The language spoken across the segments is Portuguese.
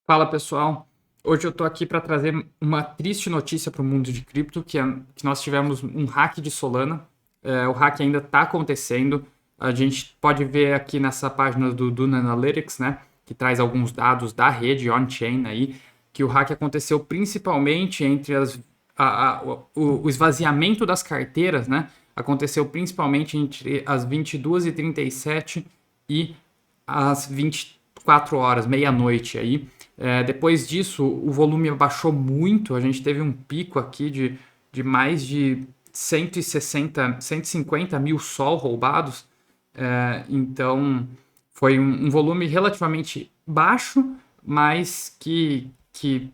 Fala pessoal, hoje eu tô aqui para trazer uma triste notícia para o mundo de cripto, que nós tivemos um hack de Solana. O hack ainda está acontecendo. A gente pode ver aqui nessa página do Duna Analytics, né, que traz alguns dados da rede on-chain aí, que o hack aconteceu principalmente entre o esvaziamento das carteiras, né, aconteceu principalmente entre as 22h37 e às 24 horas, meia-noite aí. Depois disso, o volume baixou muito. A gente teve um pico aqui de mais de 160, 150 mil sol roubados. Então, foi um volume relativamente baixo, mas que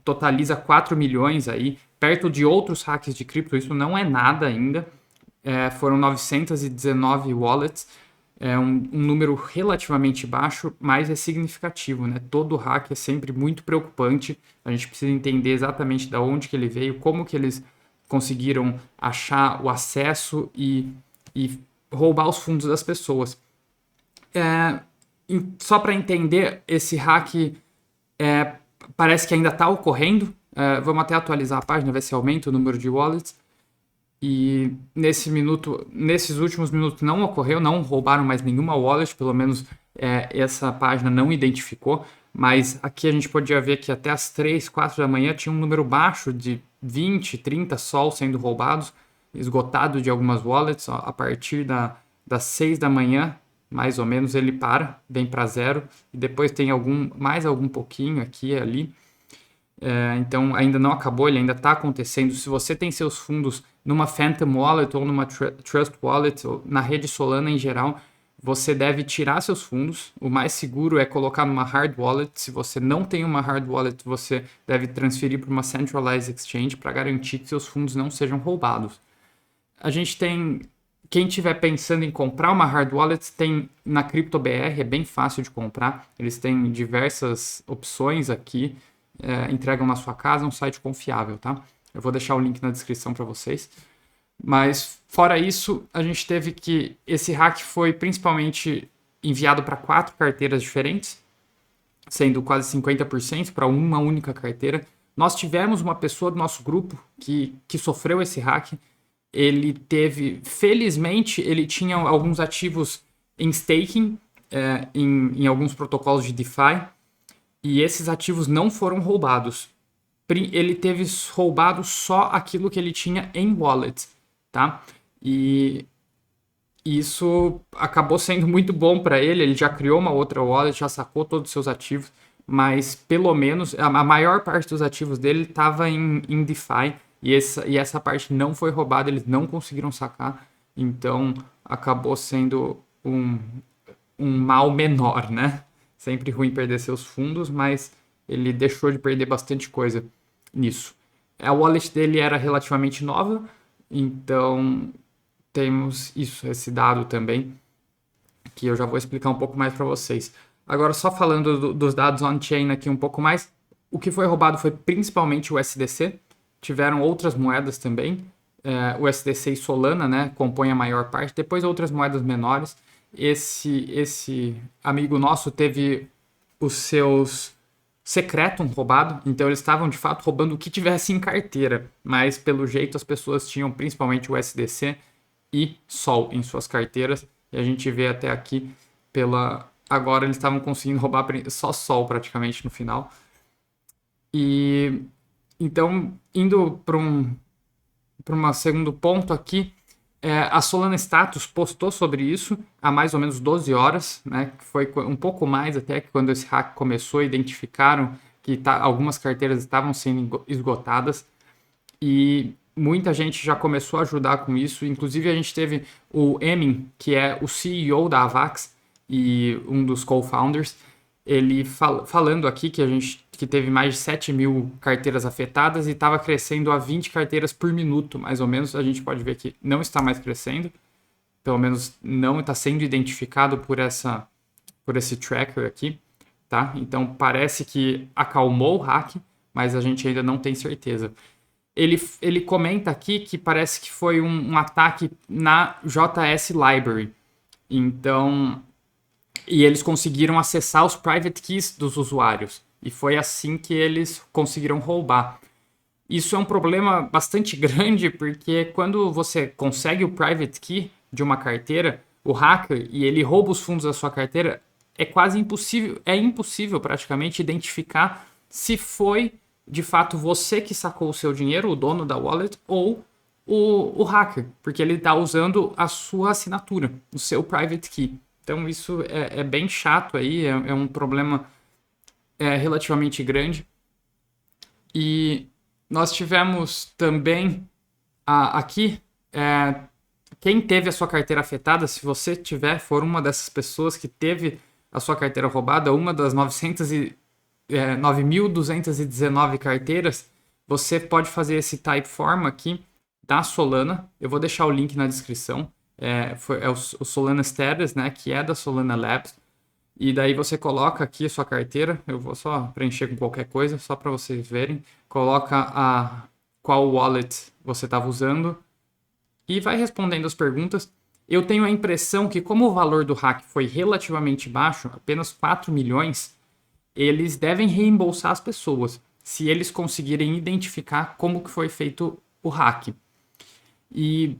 totaliza 4 milhões aí. Perto de outros hacks de cripto, isso não é nada ainda. Foram 919 wallets, um número relativamente baixo, mas é significativo, né? Todo hack é sempre muito preocupante. A gente precisa entender exatamente de onde que ele veio, como que eles conseguiram achar o acesso e roubar os fundos das pessoas. Só para entender, esse hack parece que ainda está ocorrendo. Vamos até atualizar a página, ver se aumenta o número de wallets. E nesses últimos minutos não ocorreu, não roubaram mais nenhuma wallet, pelo menos essa página não identificou. Mas aqui a gente podia ver que até as 3, 4 da manhã tinha um número baixo de 20, 30 sol sendo roubados, esgotado de algumas wallets. A partir das 6 da manhã, mais ou menos, ele vem para zero. E depois tem mais algum pouquinho aqui e ali. Então ainda não acabou, ele ainda está acontecendo. Se você tem seus fundos numa Phantom Wallet ou numa Trust Wallet, ou na rede Solana em geral, você deve tirar seus fundos. O mais seguro é colocar numa Hard Wallet. Se você não tem uma Hard Wallet, você deve transferir para uma Centralized Exchange para garantir que seus fundos não sejam roubados. A gente tem... Quem estiver pensando em comprar uma Hard Wallet, tem na CryptoBR, é bem fácil de comprar. Eles têm diversas opções aqui. Entregam na sua casa, é um site confiável, tá? Eu vou deixar o link na descrição para vocês. Mas, fora isso, a gente teve que... Esse hack foi principalmente enviado para 4 carteiras diferentes, sendo quase 50% para uma única carteira. Nós tivemos uma pessoa do nosso grupo que sofreu esse hack. Ele teve... Felizmente, ele tinha alguns ativos em staking, em alguns protocolos de DeFi, e esses ativos não foram roubados. Ele teve roubado só aquilo que ele tinha em wallet, tá? E isso acabou sendo muito bom para ele. Ele já criou uma outra wallet, já sacou todos os seus ativos, mas pelo menos a maior parte dos ativos dele estava em DeFi e essa parte não foi roubada, eles não conseguiram sacar. Então acabou sendo um mal menor, né? Sempre ruim perder seus fundos, mas ele deixou de perder bastante coisa nisso. A wallet dele era relativamente nova, então temos esse dado também, que eu já vou explicar um pouco mais para vocês. Agora, só falando dos dados on-chain aqui um pouco mais, o que foi roubado foi principalmente o SDC, tiveram outras moedas também, o SDC e Solana, né, compõem a maior parte, depois outras moedas menores. Esse amigo nosso teve os seus Secretum roubado, então eles estavam de fato roubando o que tivesse em carteira, mas pelo jeito as pessoas tinham principalmente o SDC e Sol em suas carteiras, e a gente vê até aqui agora eles estavam conseguindo roubar só Sol praticamente no final. E então, indo para um segundo ponto aqui, a Solana Status postou sobre isso há mais ou menos 12 horas, né? Foi um pouco mais até que quando esse hack começou, identificaram que algumas carteiras estavam sendo esgotadas e muita gente já começou a ajudar com isso. Inclusive a gente teve o Emin, que é o CEO da Avax e um dos co-founders, ele falando aqui que teve mais de 7 mil carteiras afetadas e estava crescendo a 20 carteiras por minuto, mais ou menos. A gente pode ver que não está mais crescendo, pelo menos não está sendo identificado por esse tracker aqui, tá? Então parece que acalmou o hack, mas a gente ainda não tem certeza. Ele comenta aqui que parece que foi um ataque na JS Library. Então, e eles conseguiram acessar os private keys dos usuários. E foi assim que eles conseguiram roubar. Isso é um problema bastante grande, porque quando você consegue o private key de uma carteira, o hacker, e ele rouba os fundos da sua carteira, é quase impossível, é impossível praticamente identificar se foi de fato você que sacou o seu dinheiro, o dono da wallet, ou o hacker, porque ele está usando a sua assinatura, o seu private key. Então isso é bem chato aí, é um problema relativamente grande. E nós tivemos também aqui, quem teve a sua carteira afetada, se você for uma dessas pessoas que teve a sua carteira roubada, uma das 9.219 carteiras, você pode fazer esse Typeform aqui da Solana. Eu vou deixar o link na descrição. É o Solana Status, né, que é da Solana Labs. E daí você coloca aqui a sua carteira. Eu vou só preencher com qualquer coisa, só para vocês verem. Coloca qual wallet você estava usando e vai respondendo as perguntas. Eu tenho a impressão que, como o valor do hack foi relativamente baixo, apenas 4 milhões, eles devem reembolsar as pessoas, se eles conseguirem identificar como que foi feito o hack. E,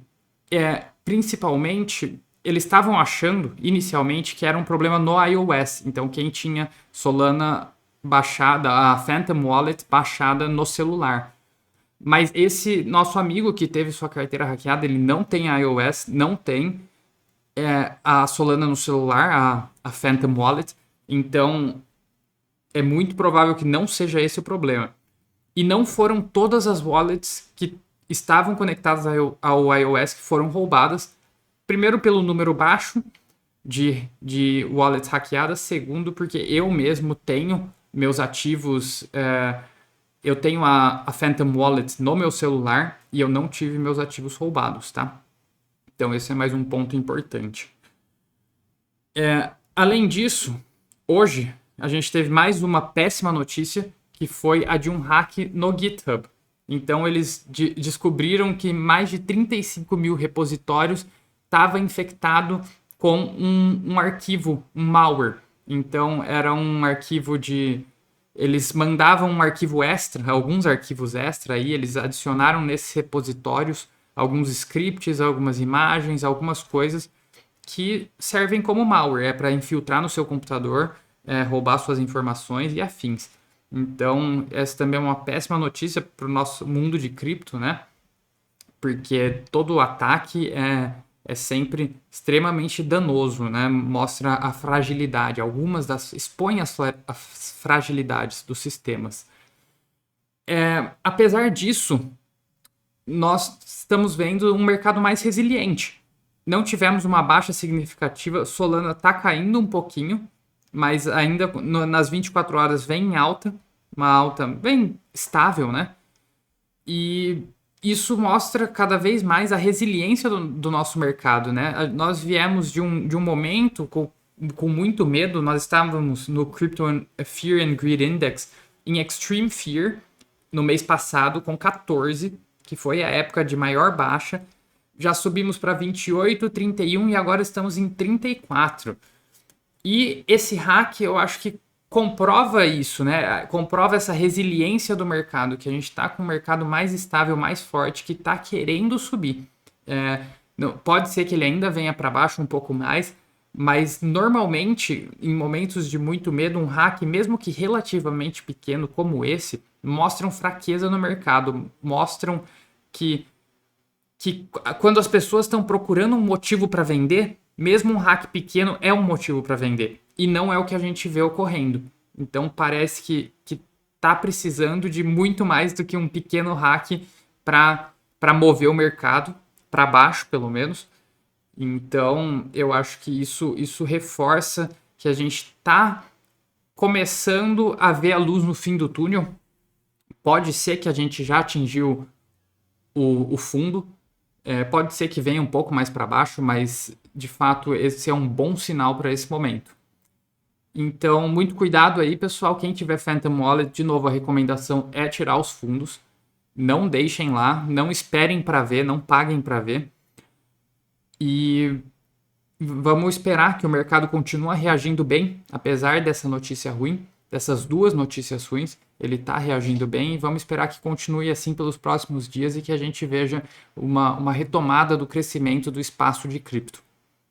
principalmente, eles estavam achando, inicialmente, que era um problema no iOS. Então, quem tinha Solana baixada, a Phantom Wallet baixada no celular. Mas esse nosso amigo que teve sua carteira hackeada, ele não tem iOS, não tem a Solana no celular, a Phantom Wallet. Então, é muito provável que não seja esse o problema. E não foram todas as wallets que estavam conectadas ao iOS que foram roubadas. Primeiro, pelo número baixo de wallets hackeadas. Segundo, porque eu mesmo tenho meus ativos... eu tenho a Phantom Wallet no meu celular e eu não tive meus ativos roubados, tá? Então esse é mais um ponto importante. Além disso, hoje a gente teve mais uma péssima notícia, que foi a de um hack no GitHub. Então eles descobriram que mais de 35 mil repositórios estavam infectados com um arquivo, um malware. Então era um arquivo eles mandavam um arquivo extra, alguns arquivos extra aí, eles adicionaram nesses repositórios alguns scripts, algumas imagens, algumas coisas que servem como malware, para infiltrar no seu computador, roubar suas informações e afins. Então, essa também é uma péssima notícia para o nosso mundo de cripto, né? Porque todo ataque é sempre extremamente danoso, né? Mostra a fragilidade, expõe as fragilidades dos sistemas. Apesar disso, nós estamos vendo um mercado mais resiliente. Não tivemos uma baixa significativa, Solana está caindo um pouquinho, mas ainda nas 24 horas vem em alta, uma alta bem estável, né? E isso mostra cada vez mais a resiliência do nosso mercado, né? Nós viemos de um momento com muito medo, nós estávamos no Crypto Fear and Greed Index em Extreme Fear no mês passado com 14, que foi a época de maior baixa. Já subimos para 28, 31 e agora estamos em 34. E esse hack eu acho que comprova isso, né? Comprova essa resiliência do mercado, que a gente está com um mercado mais estável, mais forte, que está querendo subir. Pode ser que ele ainda venha para baixo um pouco mais, mas normalmente, em momentos de muito medo, um hack, mesmo que relativamente pequeno como esse, mostram fraqueza no mercado, mostram que quando as pessoas estão procurando um motivo para vender, mesmo um hack pequeno é um motivo para vender. E não é o que a gente vê ocorrendo. Então parece que está precisando de muito mais do que um pequeno hack para mover o mercado, para baixo pelo menos. Então eu acho que isso reforça que a gente está começando a ver a luz no fim do túnel. Pode ser que a gente já atingiu o fundo. Pode ser que venha um pouco mais para baixo, mas de fato esse é um bom sinal para esse momento. Então, muito cuidado aí, pessoal. Quem tiver Phantom Wallet, de novo, a recomendação é tirar os fundos. Não deixem lá, não esperem para ver, não paguem para ver. E vamos esperar que o mercado continue reagindo bem, apesar dessa notícia ruim. dessas duas notícias ruins, ele está reagindo bem e vamos esperar que continue assim pelos próximos dias e que a gente veja uma retomada do crescimento do espaço de cripto.